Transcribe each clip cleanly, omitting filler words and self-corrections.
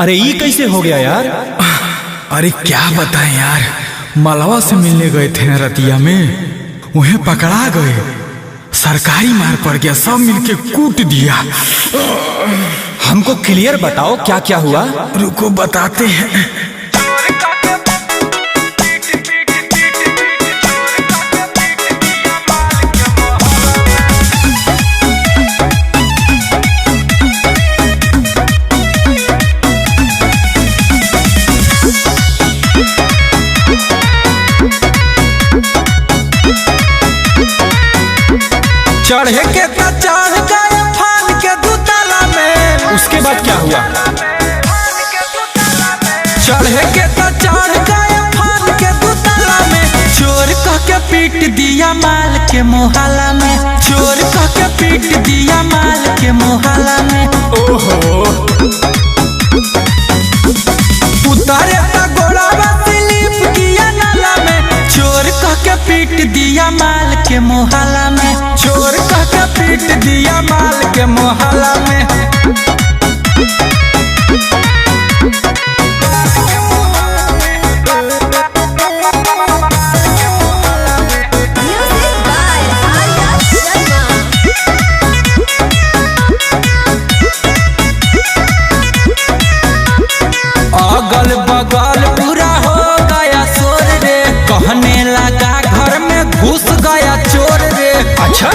अरे ये कैसे हो गया यार? अरे क्या बताएं यार, मलवा से मिलने गए थे न रतिया में, उन्हें पकड़ा गए। सरकारी मार पड़ गया, सब मिलके कूट दिया। हमको क्लियर बताओ क्या क्या हुआ। रुको बताते हैं। चढ़े के तो चढ़ गए फान के दूताला में। उसके बाद क्या हुआ? चढ़े के तो चढ़ गए फान के दूताला में। चोर कह के पीट दिया माल के मोहल्ला में। चोर कह के पीट दिया माल के मोहल्ला में। ओहो, उतारे तो गोड़ावा स्लिप किया नाला में। चोर कह के पीट दिया माल के मोहल्ला में। चोर कह के पीट दिया माल के मोहल्ला में। Music by Arya Sharma. अगल बगल पूरा हो गया शोर रे। कहने लगा घर में घुस गया चोर रे। अच्छा,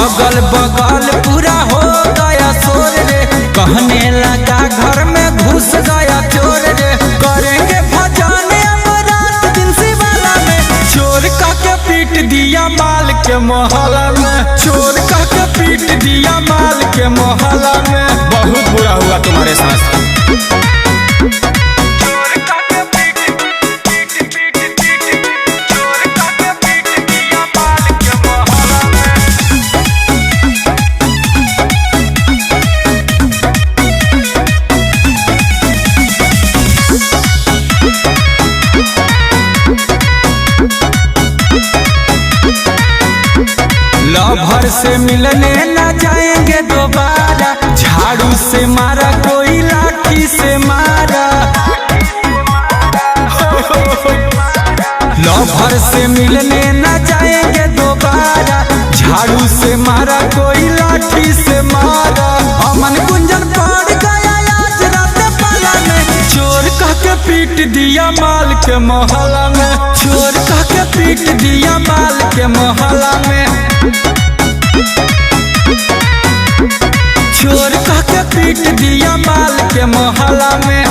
अगल बगल पूरा हो गया शोर रे। कहने लगा घर में घुस गया चोर रे। करेंगे भजन रात दिन शिवाला में। चोर कह के पीट दिया माल के मोहल्ला में। चोर कह के पीट दिया माल के मोहल्ला में। बहुत बुरा हुआ तुम्हारे साथ। लवर से मिलने न जाएंगे दोबारा। झाड़ू से मारा कोई लाठी से मारा। लवर से मिलने न जाएंगे दोबारा। झाड़ू से मारा कोई लाठी से मारा। अमन गुंजन पड़ गया आज रात पाला में। चोर कह के पीट दिया माल के मोहल्ला में। चोर कह के पीट दिया माल के मोहल्ला में। चोर कह के पीट दिया माल के मोहल्ला में।